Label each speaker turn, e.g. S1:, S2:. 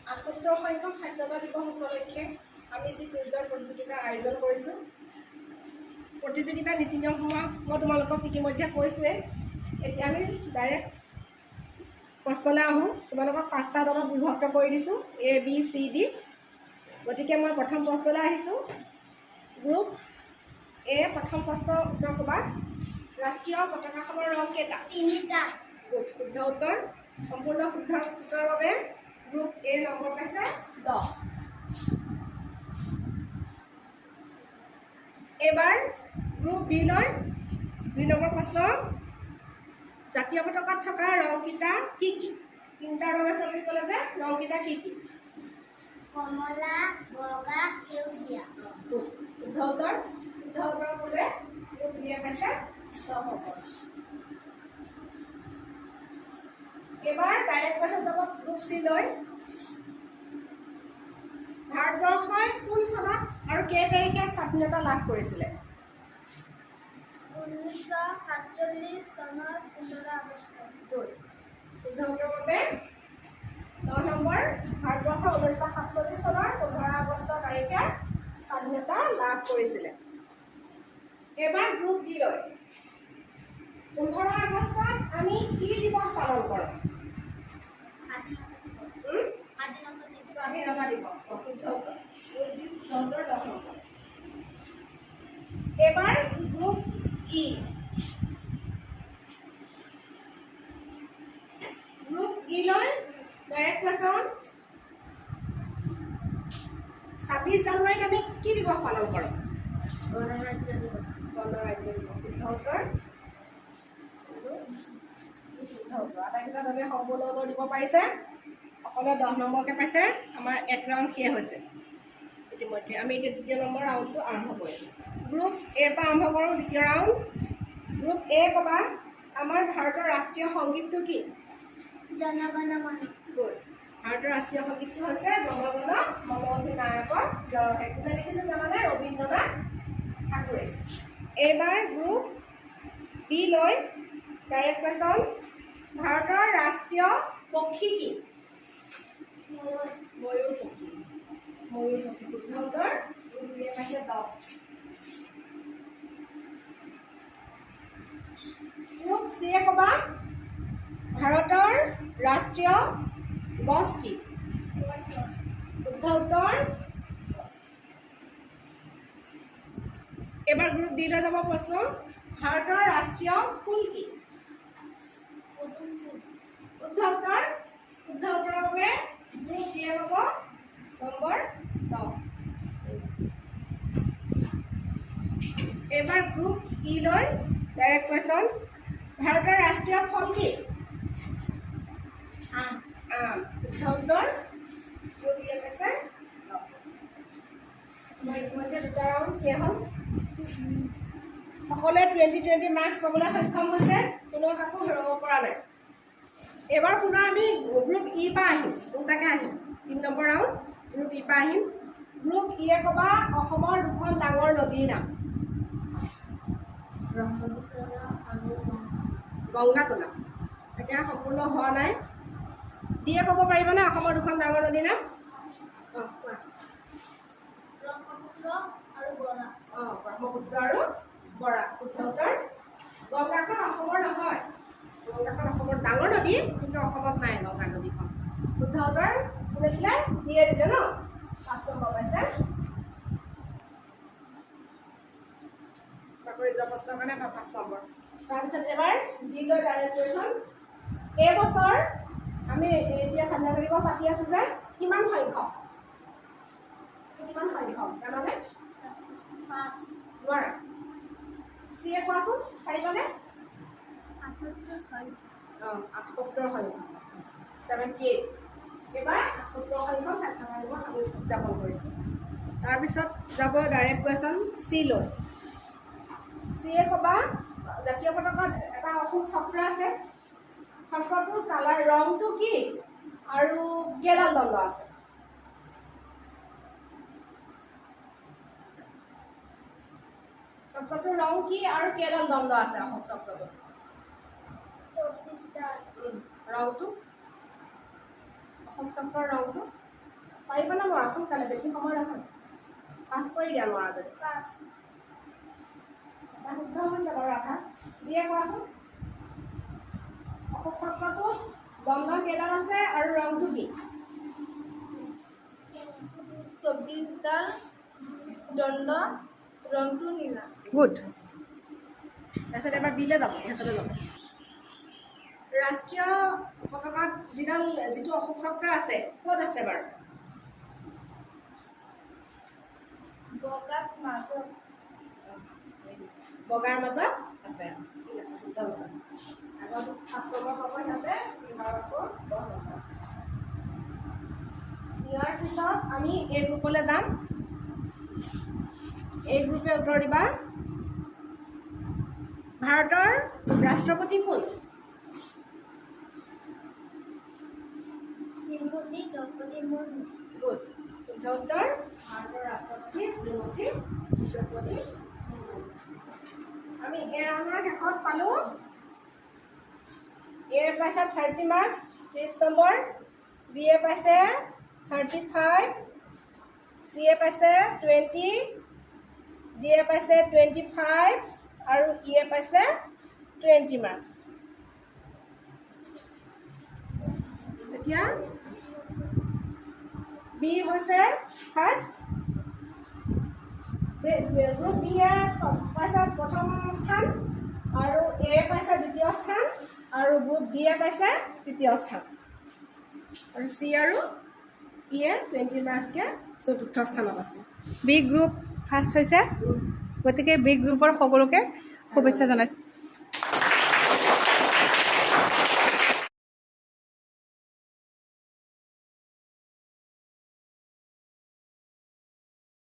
S1: 78 সংখ্যক স্বাধীনতা দিৱস উপলক্ষে আমি যি কুইজৰ প্ৰতিযোগিতাৰ আয়োজন কৰিছোঁ। প্ৰতিযোগিতাৰ নীতি নিয়মসমূহ মই তোমালোকক ইতিমধ্যে কৈছোঁৱেই। এতিয়া আমি ডাইৰেক্ট প্ৰশ্নলৈ আহোঁ। তোমালোকক 5টা দলত বিভক্ত কৰি দিছোঁ, A, B, C, D। গতিকে মই প্ৰথম প্ৰশ্নলৈ আহিছোঁ। গ্ৰুপ A প্ৰথম প্ৰশ্নৰ উত্তৰ ক'বা। ৰাষ্ট্ৰীয় পতাকাখনৰ ৰং কেইটা? 3টা। শুদ্ধ উত্তৰ। সম্পূৰ্ণ শুদ্ধ উত্তৰৰ বাবে গ্ৰুপ A নম্বৰ পাইছে 10। এবাৰ গ্ৰুপ B লৈ 2 নম্বৰ প্ৰশ্ন। জাতীয় পতাকাত থকা ৰংকেইটা কি কি? 3টা ৰং আছে বুলি ক'লে যে ৰংকেইটা কি কি?
S2: কমলা, বগা, সেউজীয়া।
S1: শুদ্ধ উত্তৰ। শুদ্ধ উত্তৰৰ বাবে গ্ৰুপ B পাইছে 10 নম্বৰ। এবাৰ ডাইৰেক্ট কুৱেশ্যন যাব গ্ৰুপ C লৈ। ভাৰতবৰ্ষই কোন চনত আৰু কেই তাৰিখে স্বাধীনতা লাভ কৰিছিলে?
S2: 1947 চনৰ 15 আগষ্ট।
S1: শুদ্ধ উত্তৰৰ বাবে 10 নম্বৰ। ভাৰতবৰ্ষই 1947 চনৰ 15 আগষ্ট তাৰিখে স্বাধীনতা লাভ কৰিছিলে। এবাৰ গ্ৰুপ D লৈ 15 আগষ্টত আমি কি দিৱস পালন কৰোঁ? স্বাধীনতা দিৱস। এবাৰ গ্ৰুপ E। গ্ৰুপ E লৈ ডাইৰেক্ট কুৱেশ্যন। 26 জানুৱাৰীত আমি কি দিৱস পালন কৰোঁ?
S2: গণৰাজ্য দিৱস।
S1: গণৰাজ্য দিৱস। শুদ্ধ উত্তৰ। আটাইকেইটা দলে সম্পূৰ্ণ উত্তৰ দিব পাৰিছে। সকলোৱে 10 নম্বৰকৈ পাইছে। আমাৰ 1 ৰাউণ্ড শেষ হৈছে ইতিমধ্যে। আমি এতিয়া 2য় নম্বৰ ৰাউণ্ডটো আৰম্ভ কৰিম। গ্ৰুপ এৰ পৰা আৰম্ভ কৰোঁ 2য় ৰাউণ্ড। গ্ৰুপ এ ক'বা, আমাৰ ভাৰতৰ ৰাষ্ট্ৰীয় সংগীতটো কি?
S2: জনগণ মন।
S1: ভাৰতৰ ৰাষ্ট্ৰীয় সংগীতটো হৈছে জনগণ মন অধিনায়ক জয় হে। কোনে লিখিছে জানানে? ৰবীন্দ্ৰনাথ ঠাকুৰে। এইবাৰ গ্ৰুপ বি লৈ ডাইৰেক্ট কুৱেশ্যন। ভাৰতৰ ৰাষ্ট্ৰীয় পক্ষী কি? ময়ূৰ পক্ষী। ময়ূৰ পক্ষী। শুদ্ধ উত্তৰ। গ্ৰুপ বিয়ে পাইছে 10। গ্ৰুপ চিয়ে ক'বা, ভাৰতৰ ৰাষ্ট্ৰীয় গছ কি? শুদ্ধ উত্তৰ। এবাৰ গ্ৰুপ ডি লৈ যাব প্ৰশ্ন। ভাৰতৰ ৰাষ্ট্ৰীয় ফুল কি? শুদ্ধ উত্তৰ। শুদ্ধ উত্তৰৰ বাবে গ্ৰুপ ডি হ'ব নম্বৰ 10। এবাৰ গ্ৰুপ ই লৈ ডাইৰেক্ট কুৱেশ্যন। ভাৰতৰ ৰাষ্ট্ৰীয় ফল কি?
S2: আম।
S1: আম। শুদ্ধ উত্তৰ। গ্ৰুপ ই পাইছে 10। মই ইতিমধ্যে 2টা ৰাউণ্ড শেষ হ'ল। সকলোৱে 20 মাৰ্কছ পাবলৈ সক্ষম হৈছে। কোনো কাকো হেৰুৱাব পৰা নাই। এবাৰ পুনৰ আমি গ্ৰুপ ই পৰা আহিম। দুটাকে আহিম। 3 নম্বৰ ৰাউণ্ড গ্ৰুপ ই পৰা আহিম। গ্ৰুপ ইয়ে ক'বা, অসমৰ 2খন ডাঙৰ নদীৰ নাম।
S2: ব্ৰহ্মপুত্ৰ আৰু
S1: গংগাটো নাম। এতিয়া সম্পূৰ্ণ হোৱা নাই। দিয়ে ক'ব পাৰিবনে অসমৰ 2খন ডাঙৰ নদীৰ নাম? কোৱা।
S2: ব্ৰহ্মপুত্ৰ আৰু বৰাক।
S1: ব্ৰহ্মপুত্ৰ আৰু বৰাক। শুদ্ধ উত্তৰ। গংগাখন অসমৰ নহয়। গংগাখন অসমৰ ডাঙৰ নদী, কিন্তু অসমত নাই গংগা নদীখন। শুদ্ধ উত্তৰ। কোনে দিলে? দিয়ে দিলে ন। 5 নম্বৰ পাইছে। চাকৰি যোৱা প্ৰশ্নৰ কাৰণে 5 নম্বৰ। তাৰপিছত এবাৰ ডি লৈ ডাইৰেক্ট কুৱেশ্যন। এইবছৰ আমি এতিয়া স্বাধীনতা দিৱস পাতি আছোঁ যে কিমান সংখ্যক? কিমান সংখ্যক জানানে?
S2: 5।
S1: নোৱাৰা। চিয়ে কোৱাচোন, পাৰিবনে?
S2: 78
S1: সংখ্যক। 78। এইবাৰ 78 সংখ্যক স্বাধীনতা দিৱস আমি উদযাপন কৰিছোঁ। তাৰপিছত যাব ডাইৰেক্ট কুৱেশ্যন চি লৈ। চিয়ে ক'বা, জাতীয় পতাকাত এটা অশোক চক্ৰ আছে। চক্ৰটোৰ কালাৰ ৰংটো কি আৰু কেইডাল দণ্ড আছে? চক্ৰটোৰ ৰং কি আৰু কেইডাল দণ্ড আছে অশোক চক্ৰটোত?
S2: 34 ডাল।
S1: ৰংটো অশোক চক্ৰৰ ৰংটো পাৰিবা না নোৱাৰা সোনকালে বেছি সময় নহয় পাছ কৰি দিয়া নোৱাৰা যদি
S2: পাঁচ
S1: এটা শুদ্ধ হৈছে বাৰু আধা দিয়ে কোৱাচোন অশোক চক্ৰটো দণ্ড কেইডাল আছে আৰু ৰংটো কি
S2: 24ডাল দণ্ড ৰংটো নীলা
S1: গুড তাৰপিছত এবাৰ বিলে যাব ইহঁতলৈ যাব ৰাষ্ট্ৰীয় পতাকাত যিটো অশোক চক্ৰ আছে ক'ত আছে বাৰু
S2: বগাত মাজত
S1: বগাৰ মাজত আছে ঠিক আছে শুদ্ধ উত্তৰ আগত 5 নম্বৰ পাব সিহঁতে এইবাৰ আকৌ 10 নম্বৰ ইয়াৰ পিছত আমি এই গ্ৰুপলৈ যাম এই গ্ৰুপে উত্তৰ দিবা ভাৰতৰ ৰাষ্ট্ৰপতি কোন
S2: শ্ৰীমতী দ্ৰৌপদী মুৰ্মু
S1: গুড শুদ্ধ উত্তৰ ভাৰতৰ ৰাষ্ট্ৰপতি শ্ৰীমতী দ্ৰৌপদী মুৰ্মু আমি এই ৰাউণ্ডৰ শেষত পালোঁ এ পাইছে 30 মাৰ্কছ 30 নম্বৰ বি এ পাইছে 35 চি এ পাইছে 20 ডি এ পাইছে 25 আৰু ই এ পাইছে 20 মাৰ্কছ এতিয়া বি হৈছে ফাৰ্ষ্ট গ্ৰুপ বি এ পাইছে প্ৰথম স্থান আৰু এ পাইছে দ্বিতীয় স্থান আৰু গ্ৰুপ ডি এ পাইছে তৃতীয় স্থান আৰু চি আৰু ই এ 20 মাৰ্কছকৈ চতুৰ্থ স্থানত আছে
S3: বি গ্ৰুপ ফাৰ্ষ্ট হৈছে গতিকে বি গ্ৰুপৰ সকলোকে শুভেচ্ছা জনাইছোঁ